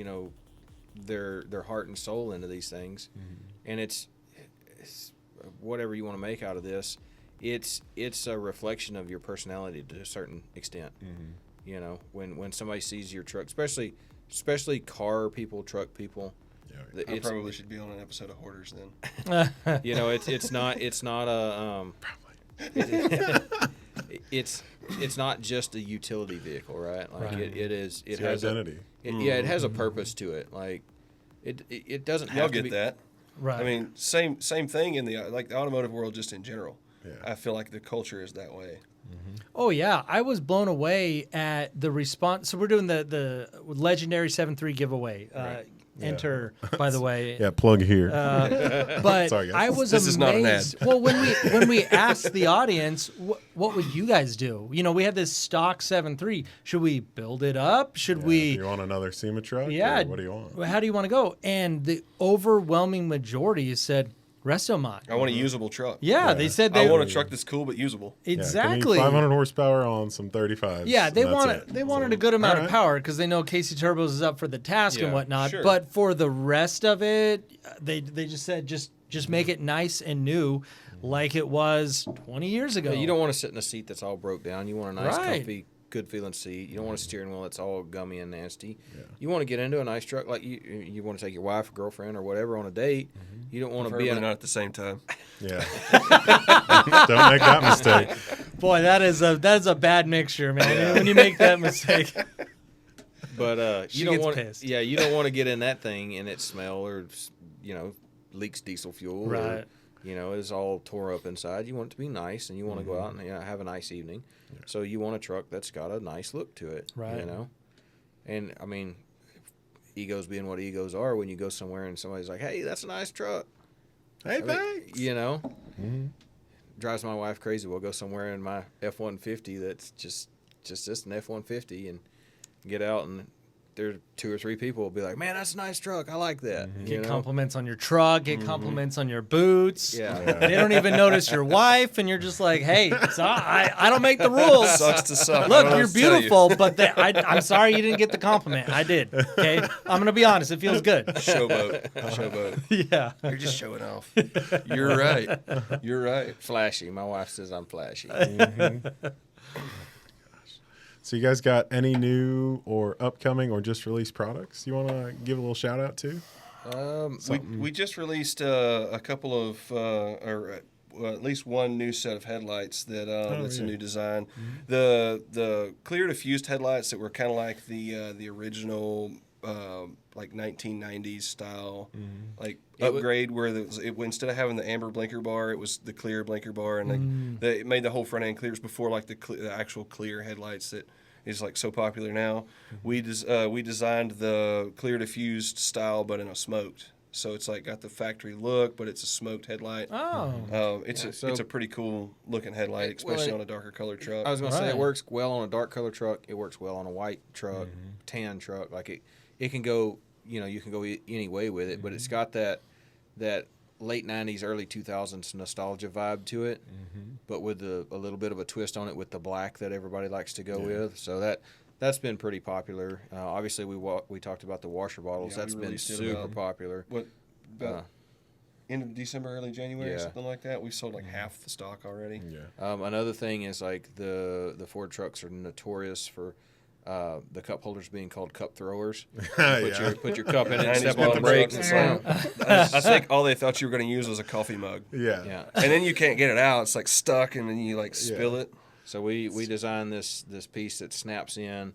their heart and soul into these things, and it's whatever you want to make out of this. It's a reflection of your personality to a certain extent. When somebody sees your truck, especially car people, truck people. Yeah, I It's, probably should be on an episode of Hoarders then. it's not a it's not just a utility vehicle, right? Like Right. it is. It It's your has identity. it has a purpose to it. Like it doesn't have Y'all to get be. that. Right. I mean, same thing in the automotive world, just in general. I feel like the culture is that way. Oh yeah, I was blown away at the response. So we're doing the legendary 7-3 giveaway. Enter, by the way. Yeah, plug here. But Sorry, guys. I was This is not an amazed. ad. Well, when we asked the audience, what would you guys do? You know, we had this stock 7-3. Should we build it up? Should Do we? you want another SEMA truck? Yeah. Or what do you want? How do you want to go? And the overwhelming majority said Restomod. I want a usable truck. Yeah, they said I they want a truck that's cool but usable. Yeah, give me exactly. 500 horsepower on some 35s. Yeah, they and that's wanted it. they wanted So, a good amount all of right. power because they know Casey Turbos is up for the task and Yeah, whatnot. sure. But for the rest of it, they just said just make it nice and new, like it was 20 years ago. Yeah, you don't want to sit in a seat that's all broke down. You want a nice, Right. comfy, good feeling seat. You don't want a steering wheel that's all gummy and nasty. You want to get into a nice truck, like you want to take your wife or girlfriend or whatever on a date. You don't want to be Preferably in not at the same time. Yeah. Don't make that mistake. Boy, that is a bad mixture, man. When you make that mistake. But She you don't gets want, pissed. yeah, you don't want to get in that thing and it smell or leaks diesel fuel, Right. or it's all tore up inside. You want it to be nice, and you want to go out and have a nice evening. So you want a truck that's got a nice look to it, Right. And I mean, egos being what egos are, when you go somewhere and somebody's like, "Hey, that's a nice truck," Hey, I mean, thanks. drives my wife crazy. We'll go somewhere in my F-150 that's just an F-150 and get out, and there 2 or 3 people will be like, "Man, that's a nice truck. I like that." Get compliments on your truck, get compliments on your boots. Yeah. They don't even notice your wife, and you're just like, hey, so I don't make the rules. Sucks to suck. I don't Look, know you're what to tell you. beautiful, but I'm sorry you didn't get the compliment. I did. Okay, I'm gonna be honest. It feels good. Showboat. Yeah. You're just showing off. You're right. You're right. Flashy. My wife says I'm flashy. So you guys got any new or upcoming or just released products you want to give a little shout out to? We just released a couple of, at least one new set of headlights that's a new design. The clear diffused headlights that were kind of like the original like 1990s style like upgrade where instead of having the amber blinker bar, it was the clear blinker bar, and they made the whole front end clears before like the actual clear headlights that is like so popular now. We designed the clear diffused style, but in a smoked. So it's like got the factory look, but it's a smoked headlight. Oh. It's a pretty cool looking headlight, especially on a darker colored truck. I was going to say, Right. it works well on a dark color truck. It works well on a white truck, tan truck. Like it can go, you can go any way with it, but it's got that late 90s, early 2000s nostalgia vibe to it, but with a little bit of a twist on it with the black that everybody likes to go with. So that's been pretty popular. Obviously, we talked about the washer bottles. Yeah, That's we been released it super about- popular. What about end of December, early January, Yeah. something like that? We sold like half the stock already. Yeah. Another thing is like the Ford trucks are notorious for the cup holders being called cup throwers. Put your cup in it and 90s step on the motor brakes trucks, and it's slam. I think all they thought you were going to use was a coffee mug. Yeah. Yeah. And then you can't get it out. It's like stuck, and then you like spill it. So we designed this piece that snaps in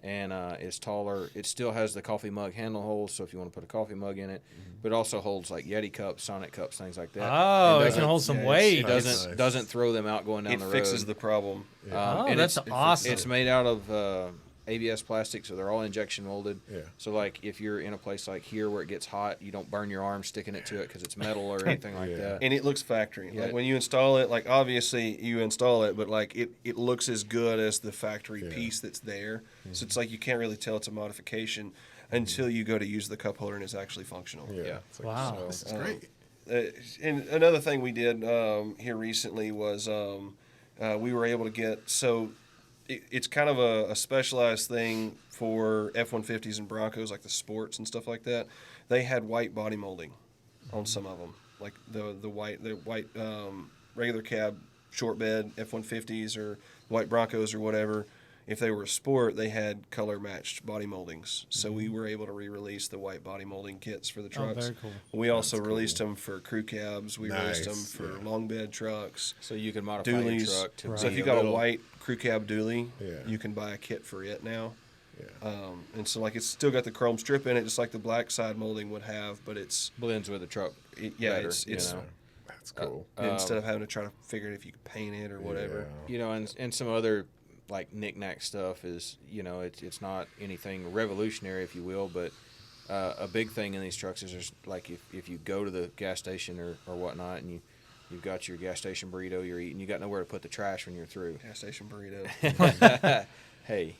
and is taller. It still has the coffee mug handle holes, so if you want to put a coffee mug in it, but it also holds like Yeti cups, Sonic cups, things like that. Oh, And it can hold some yeah, weight. It doesn't Nice. doesn't throw them out going down It the road. fixes the problem. Oh, and that's awesome. It's made out of ABS plastic, so they're all injection molded. Yeah. So like if you're in a place like here where it gets hot, you don't burn your arm sticking it to it because it's metal or anything like that. And it looks factory. Yeah. Like when you install it, like obviously you install it, but like it looks as good as the factory piece that's there. So it's like you can't really tell it's a modification until you go to use the cup holder and it's actually functional. Yeah. It's like, Wow. This is great. And another thing we did here recently was we were able to get it's kind of a specialized thing for F-150s and Broncos, like the sports and stuff like that. They had white body molding on some of them, like the white regular cab short bed F-150s or white Broncos or whatever. If they were a sport, they had color matched body moldings. So we were able to re-release the white body molding kits for the trucks. very cool. We also released them for crew cabs. We released them Nice, for yeah. long bed trucks. So you can modify Dualies. your truck to So if be you got a little- white crew cab dually, Yeah. you can buy a kit for it now. Yeah. And so like it's still got the chrome strip in it, just like the black side molding would have, but it's blends with the truck. better, it's you know. That's cool. instead of having to try to figure out if you could paint it or whatever. You know, and some other like knick-knack stuff is, you know, it's not anything revolutionary, if you will, but a big thing in these trucks is there's like if you go to the gas station or whatnot and you've got your gas station burrito you're eating, you got nowhere to put the trash when you're through. Gas station burrito. Hey,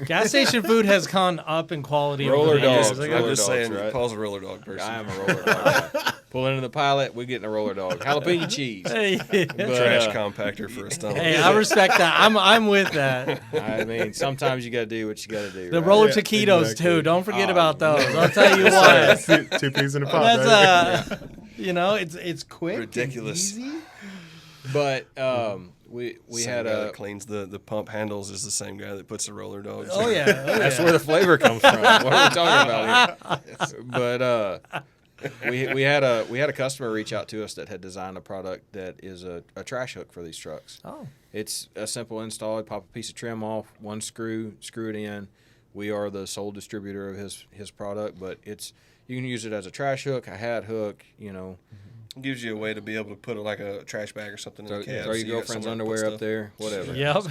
Gas station food has gone up in quality. Roller over the years. dogs. Like, I'm Roller just dogs, saying, right? Paul's a roller dog person. I am a roller dog guy. Pull into the Pilot, we're getting a roller dog. Jalapeno cheese. Hey, But, Trash compactor for a stomach. hey, I respect that. I'm with that. I mean, sometimes you got to do what you got to do. The right? roller Yeah, taquitos exactly. too. Don't forget Oh, about those. man. I'll tell you what. Two peas in a pot. right? That's you know, it's quick, and Ridiculous. easy. But we Same had guy a. that cleans the pump handles is the same guy that puts the roller dogs. Oh yeah, That's where the flavor comes from. What are we talking about here? But we had a customer reach out to us that had designed a product that is a trash hook for these trucks. Oh, It's a simple install. You pop a piece of trim off, one screw it in. We are the sole distributor of his product, but you can use it as a trash hook, a hat hook, you know. Gives you a way to be able to put like a trash bag or something in the cab. Throw so your you got girlfriend's somewhere to put underwear up stuff. there, whatever. yep.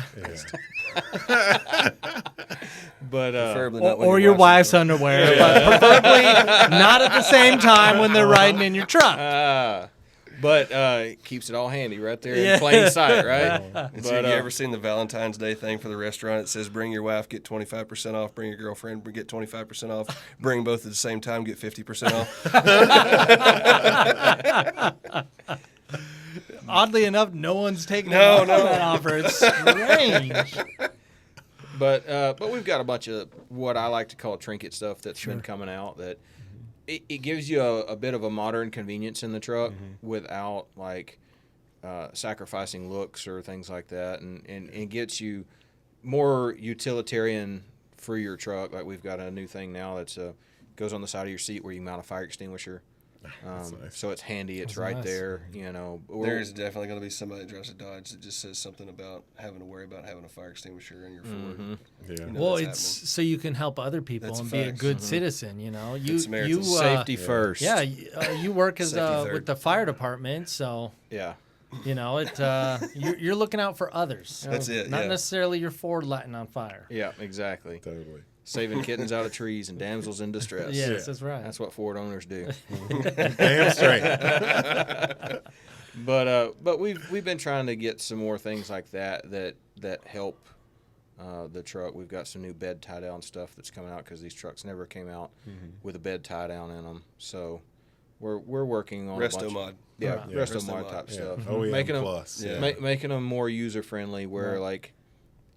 Yeah. But Preferably not when Or your wife's on. underwear, but preferably not at the same time when they're riding in your truck. But it keeps it all handy right there Yeah. in plain sight, right? And so you ever seen the Valentine's Day thing for the restaurant? It says, bring your wife, get 25% off. Bring your girlfriend, get 25% off. Bring both at the same time, get 50% off. Oddly enough, no one's taking No, that offer. It's strange. But we've got a bunch of what I like to call trinket stuff that's been coming out that it gives you a bit of a modern convenience in the truck without like sacrificing looks or things like that, and gets you more utilitarian for your truck. Like we've got a new thing now that's goes on the side of your seat where you mount a fire extinguisher. Nice. So it's handy. It's That's right nice. there. You know, There's definitely going to be somebody that drives a Dodge that just says something about having to worry about having a fire extinguisher in your Ford. Yeah. You know Well, that's it's so you can help other people That's and be a facts. good citizen. You know, you Good Samaritan. safety first. Yeah, you work as Safety third. with the fire department, so Yeah. you know it. You're looking out for others. That's it, Not yeah. necessarily your Ford lighting on fire. Yeah. Exactly. Totally. Saving kittens out of trees and damsels in distress. Yes, that's right. That's what Ford owners do. Damn straight. But we've been trying to get some more things like that help the truck. We've got some new bed tie down stuff that's coming out because these trucks never came out with a bed tie down in them. So we're working on Resto a bunch. mod. Yeah, Right. Resto Resto mod mod. type Yeah. stuff. OEM Making them plus. Yeah. making them more user friendly. Where like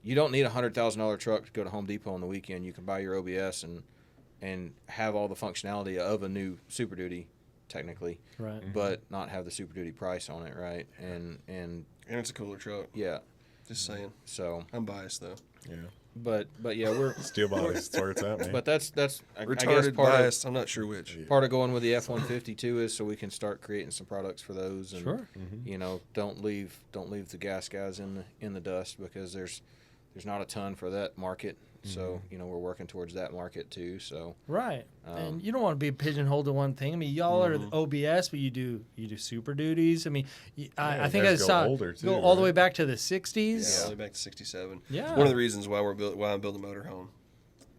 you don't need a $100,000 truck to go to Home Depot on the weekend. You can buy your OBS and have all the functionality of a new Super Duty, technically, Right. but not have the Super Duty price on it, right? And And it's a cooler truck. yeah, Just saying. so I'm biased, though. Yeah. but yeah, we're Steel bodies. That's where it's at, man. but that's I guess Retarded, part biased. I'm not sure which. of going with the F-150 too is so we can start creating some products for those and Sure. you know don't leave the gas guys in the dust because there's not a ton for that market. So, you know, we're working towards that market too. So, Right. And you don't want to be pigeonholed to one thing. I mean, y'all are the OBS, but you do Super Duties. I mean, I you think I guys go saw older, too, go all the right? way back to the Yeah, 60s. all the way back to 67. Yeah. One of the reasons why why I'm building a motorhome.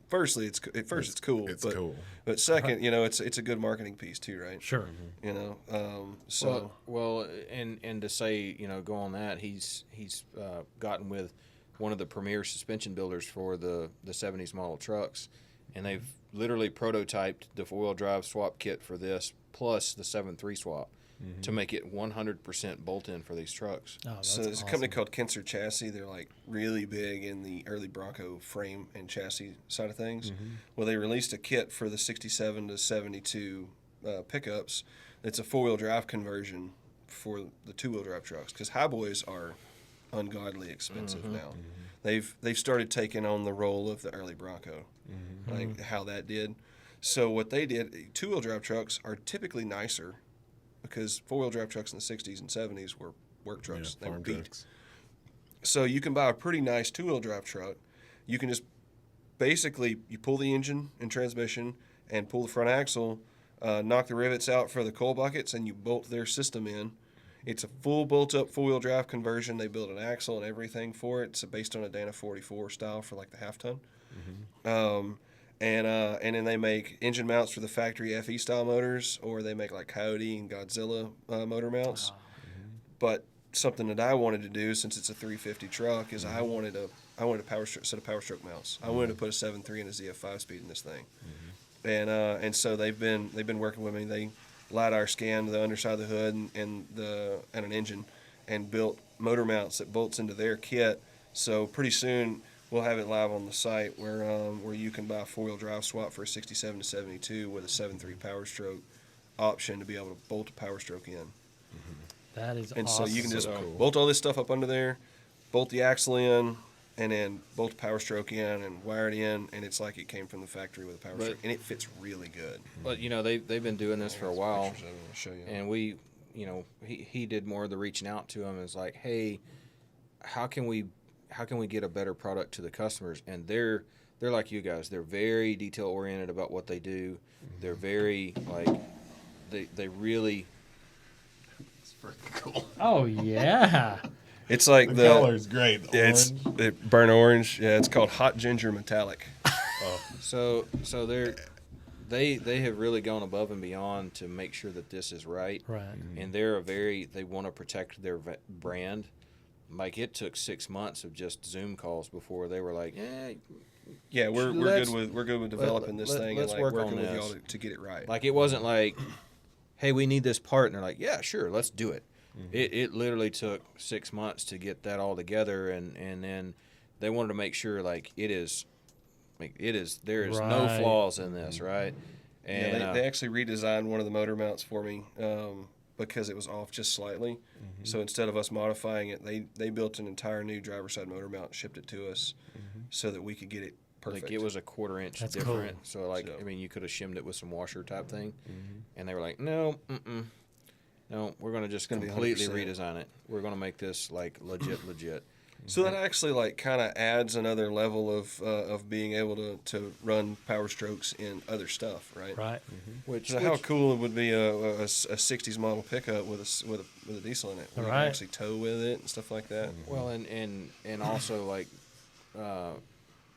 Firstly, it's cool. It's but, cool. But second, you know, it's a good marketing piece too, right? Sure. You know, so well, and to say, you know, go on that, he's gotten with one of the premier suspension builders for the 70s model trucks, and they've literally prototyped the four-wheel drive swap kit for this plus the 7.3 swap to make it 100% bolt-in for these trucks. Oh, that's so there's awesome. a company called Kinser Chassis. They're like really big in the early Bronco frame and chassis side of things. Well, they released a kit for the 67 to 72 pickups. It's a four-wheel drive conversion for the two-wheel drive trucks because highboys are ungodly expensive now. They've started taking on the role of the early Bronco, like how that did. So what they did, two-wheel drive trucks are typically nicer because four-wheel drive trucks in the 60s and 70s were work trucks. They were farm beat. trucks. So you can buy a pretty nice two-wheel drive truck. You can just basically you pull the engine and transmission and pull the front axle, knock the rivets out for the coal buckets, and you bolt their system in. It's a full bolt-up four-wheel drive conversion. They built an axle and everything for it. It's based on a Dana 44 style for like the half ton. And then they make engine mounts for the factory FE style motors, or they make like Coyote and Godzilla motor mounts. But something that I wanted to do, since it's a 350 truck, is I wanted a set of power stroke mounts. I wanted to put a 7.3 and a ZF 5-speed in this thing. And so they've been working with me. They LiDAR scanned the underside of the hood and an engine, and built motor mounts that bolts into their kit. So pretty soon we'll have it live on the site where you can buy a 4-wheel drive swap for a 67 to 72 with a 7.3 power stroke option to be able to bolt a power stroke in. That is And awesome. so you can just bolt all this stuff up under there, bolt the axle in, and then bolt the power stroke in and wire it in, and it's like it came from the factory with a power stroke, and it fits really good. But they've been doing this for a while, Pictures of it, I'll show you. and he did more of the reaching out to them. It's like, hey, how can we get a better product to the customers? And they're like you guys. They're very detail oriented about what they do. They're very they really. It's freaking cool. Oh yeah. It's like The color's great. It's Orange. burnt orange. Yeah, it's called Hot Ginger Metallic. So they have really gone above and beyond to make sure that this is right. Right. And they want to protect their brand. Like, it took 6 months of just Zoom calls before they were like, Yeah, we're Let's- good with developing this thing let's and work working on with this. y'all to get it right. like, it wasn't like, hey, we need this part, and they're like, yeah, sure, let's do it. It literally took 6 months to get that all together, and then they wanted to make sure there is no Right. flaws in this, right? And Yeah, they actually redesigned one of the motor mounts for me because it was off just slightly. So instead of us modifying it, they built an entire new driver's side motor mount and shipped it to us so that we could get it perfect. like, it was a 1/4 inch That's different. cool. So So- I mean, you could have shimmed it with some washer type thing, and they were like, no, no, we're gonna just gonna be completely 100%. redesign it. We're gonna make this like legit. So that actually kind of adds another level of being able to run power strokes in other stuff, right? Right. Which, So how cool it would be a 60s model pickup with a diesel in it. Where you Right. can actually tow with it and stuff like that. well, and also like,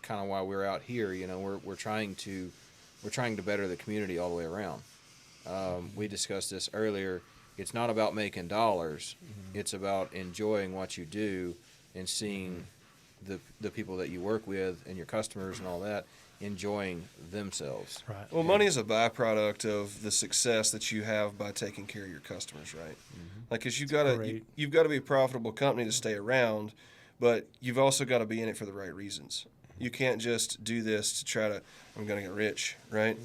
kind of why we're out here, we're trying to better the community all the way around. We discussed this earlier. It's not about making dollars. It's about enjoying what you do and seeing the people that you work with and your customers and all that enjoying themselves. Right. Well, money is a byproduct of the success that you have by taking care of your customers, right? Like, because you've got great. to be a profitable company to stay around, but you've also got to be in it for the right reasons. You can't just do this to try to, I'm going to get rich, right?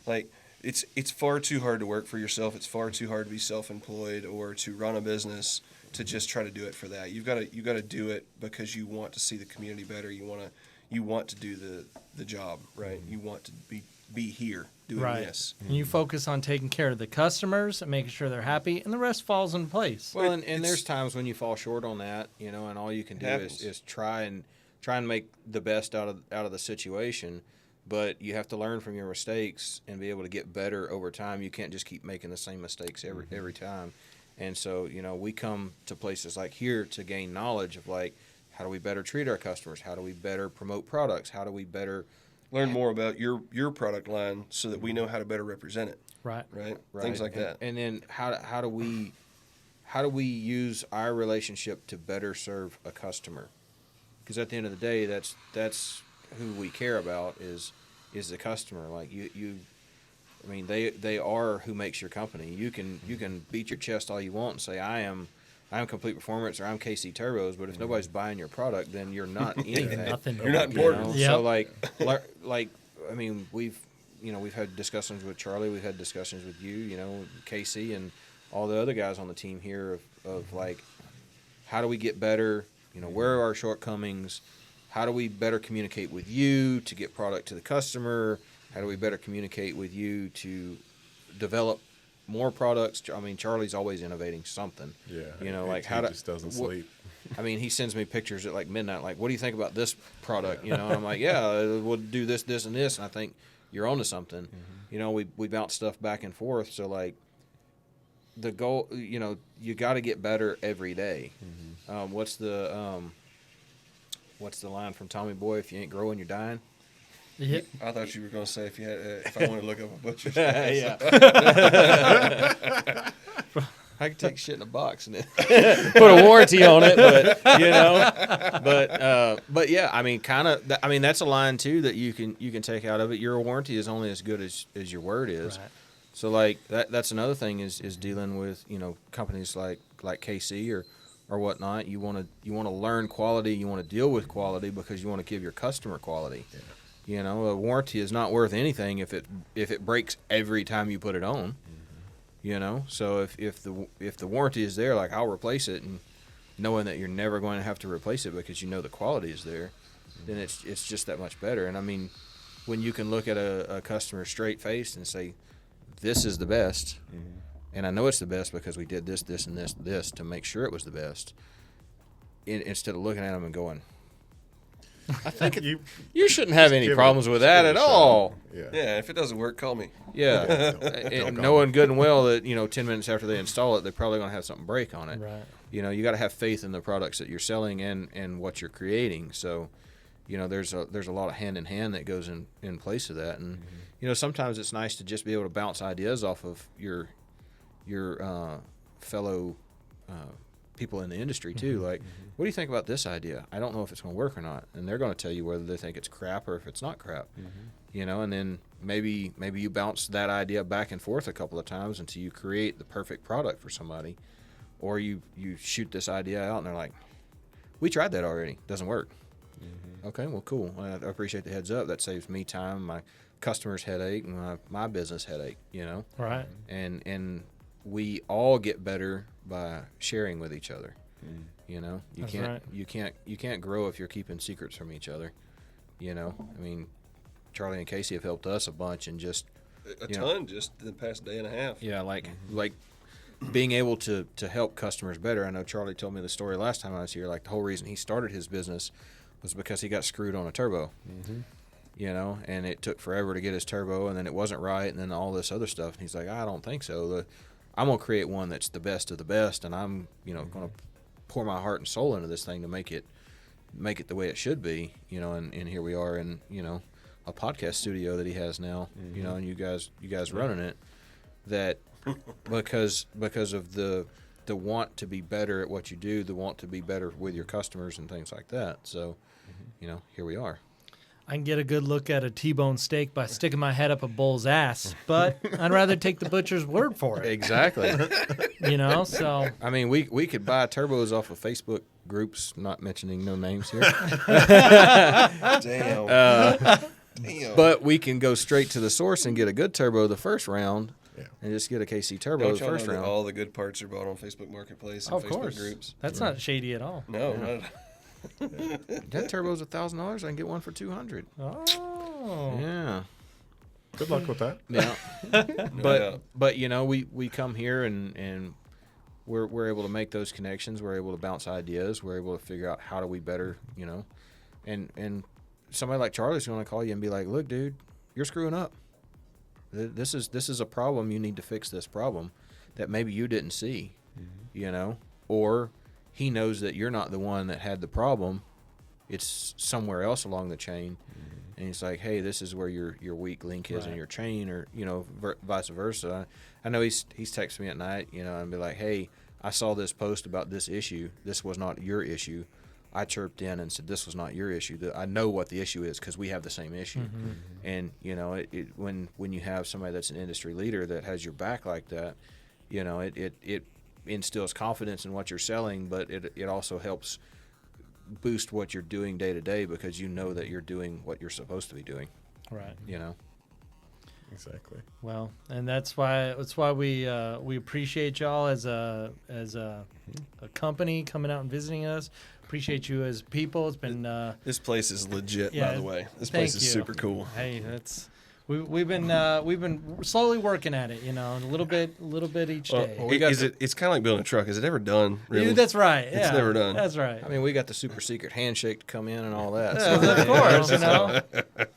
Like, it's far too hard to work for yourself. It's far too hard to be self-employed or to run a business to just try to do it for that. You got to do it because you want to see the community better. You want to do the job, right? You want to be here doing Right. this. And you focus on taking care of the customers and making sure they're happy, and the rest falls in place. Well, But and there's times when you fall short on that, and all you can do happens. is try and make the best out of the situation. But you have to learn from your mistakes and be able to get better over time. You can't just keep making the same mistakes every time. And so, we come to places like here to gain knowledge of, like, how do we better treat our customers? How do we better promote products? How do we better Learn more about your product line so that we know how to better represent it, Right. right? Things like that. And then how do we use our relationship to better serve a customer? Because at the end of the day, that's who we care about is the customer. Like, I mean, they are who makes your company. You can beat your chest all you want and say I am Complete Performance or I'm KC Turbos, but if nobody's buying your product, then you're not anything. Nothing. You're not important. Yep. So like I mean, we've had discussions with Charlie, we've had discussions with you, Casey and all the other guys on the team here of like, how do we get better? Where are our shortcomings? How do we better communicate with you to get product to the customer? How do we better communicate with you to develop more products? I mean, Charlie's always innovating something. Yeah. Like he how to just doesn't what- sleep. I mean, he sends me pictures at like midnight. Like, what do you think about this product? And I'm like, yeah, we'll do this, this, and this. And I think you're onto something. We bounce stuff back and forth. So like, the goal, you got to get better every day. What's the line from Tommy Boy? If you ain't growing, you're dying. Yeah. I thought you were going to say if I want to look up a butcher's. Yeah. I could take shit in a box and put a warranty on it, but yeah, I mean, that's a line too that you can take out of it. Your warranty is only as good as your word is. Right. So like that's another thing is dealing with companies like KC or whatnot. You want to learn quality. You want to deal with quality because you want to give your customer quality. Yeah. A warranty is not worth anything if it breaks every time you put it on. So if the warranty is there, like I'll replace it, and knowing that you're never going to have to replace it because the quality is there, then it's just that much better. And I mean, when you can look at a customer straight faced and say, "This is the best," and I know it's the best because we did this, this, and this to make sure it was the best, instead of looking at them and going, I think you shouldn't have any problems with that at all. Yeah, if it doesn't work, call me. Yeah, and knowing good and well that 10 minutes after they install it, they're probably going to have something break on it. Right. You got to have faith in the products that you're selling and what you're creating. So, there's a lot of hand in hand that goes in place of that. And sometimes it's nice to just be able to bounce ideas off of your fellow people in the industry too. Like, what do you think about this idea? I don't know if it's going to work or not, and they're going to tell you whether they think it's crap or if it's not crap. And then maybe you bounce that idea back and forth a couple of times until you create the perfect product for somebody, or you shoot this idea out and they're like, we tried that already, doesn't work. Okay, well, cool. I appreciate the heads up. That saves me time, my customer's headache, and my business headache. Right. And we all get better by sharing with each other. You can't grow if you're keeping secrets from each other. I mean, Charlie and Casey have helped us a bunch, and just a ton just the past day and a half. Yeah, like being able to help customers better. I know Charlie told me the story last time I was here. Like, the whole reason he started his business was because he got screwed on a turbo. And it took forever to get his turbo, and then it wasn't right, and then all this other stuff. And he's like, I don't think so. I'm gonna create one that's the best of the best, and I'm gonna pour my heart and soul into this thing to make it the way it should be. And here we are in a podcast studio that he has now. And you guys running it. That because of the want to be better at what you do, the want to be better with your customers and things like that. So here we are. I can get a good look at a T-bone steak by sticking my head up a bull's ass, but I'd rather take the butcher's word for it. Exactly. So. I mean, we could buy turbos off of Facebook groups, not mentioning no names here. Damn. But we can go straight to the source and get a good turbo the first round, and just get a KC turbo the first round. All the good parts are bought on Facebook Marketplace and Facebook groups. That's not shady at all. No, not that turbo's $1,000. I can get one for $200. Oh. Yeah. Good luck with that. Yeah. doubt. But we come here and we're able to make those connections. We're able to bounce ideas. We're able to figure out how do we better, and somebody like Charlie's going to call you and be like, look, dude, you're screwing up. This is a problem. You need to fix this problem that maybe you didn't see, or he knows that you're not the one that had the problem. It's somewhere else along the chain. And he's like, hey, this is where your weak link is in your chain, or, vice versa. I know he's texting me at night, and be like, hey, I saw this post about this issue. This was not your issue. I chirped in and said, this was not your issue. I know what the issue is because we have the same issue. And, when you have somebody that's an industry leader that has your back like that, it instills confidence in what you're selling, but it also helps boost what you're doing day to day because you know that you're doing what you're supposed to be doing. Right. Exactly. Well, and that's why we appreciate y'all as a company coming out and visiting us. Appreciate you as people. It's been this place is legit, by the way. This place is super cool. Hey, that's we've been slowly working at it, a little bit each day. It's kind of like building a truck. Is it ever done? Really? That's right. Yeah, it's never done. That's right. I mean, we got the super secret handshake to come in and all that. Yeah, of course,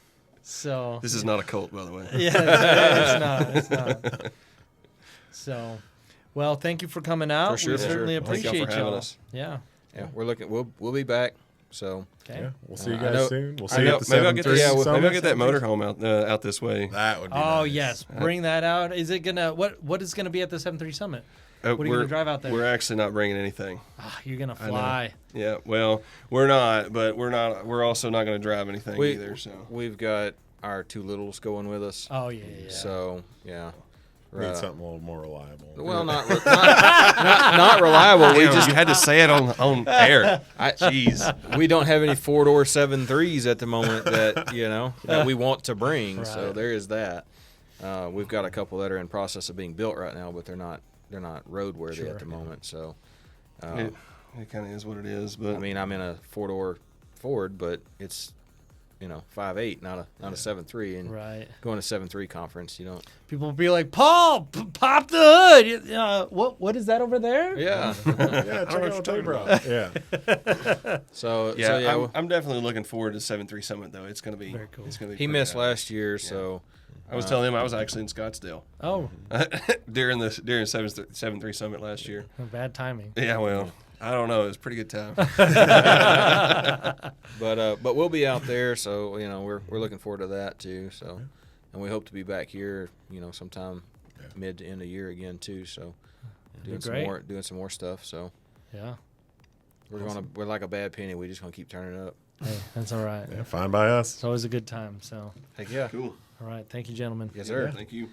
So this is not a cult, by the way. Yeah, it's not. So, Well, thank you for coming out. For sure, We for certainly sure. Thank y'all appreciate for having y'all. us. Yeah. Yeah, we're looking. We'll be back. So Okay. Yeah, we'll see you I guys know- soon. We'll I see you know- at the Maybe I'll get 7-3 this, Summit. maybe I'll get that motorhome out this way. That would be Oh nice. yes, bring that out. Is it gonna what is gonna be at the 7-3 Summit? What are you We're- gonna drive out there? We're actually not bringing anything. Ah, you're gonna I know. fly. Yeah, well, we're not, but we're also not going to drive anything either. So we've got our two littles going with us. Oh yeah. So yeah. Need something a little more reliable. Well, not reliable. We Damn, just you had to say it on air. Jeez. we don't have any 4-door 7.3s at the moment that that we want to bring. So Right. there is that. We've got a couple that are in process of being built right now, but they're not roadworthy Sure. at the moment. So It kind of is what it is, but I mean, I'm in a 4-door Ford, but it's 5.8, not a 7.3, and Right. going to 7.3 conference, you don't. People will be like, Paul, pop the hood. What is that over there? Yeah. Yeah, check out what they brought. Yeah. So yeah, yeah, I'm definitely looking forward to 7-3 Summit though. It's going to be Very cool. It's going to be. he pretty missed bad. last year, so I was telling him I was actually in Scottsdale Oh, during 7-3 Summit last year. bad timing. Yeah, well, I don't know. It was a pretty good time. but we'll be out there, so we're looking forward to that too. So, and we hope to be back here, sometime mid to end of year again too. So, doing some more stuff. So Yeah. we're like a bad penny. We're just gonna keep turning it up. Hey, that's all right. Yeah, fine by us. It's always a good time. So, Heck yeah. Cool. all right. Thank you, gentlemen. Yes, sir. Thank you.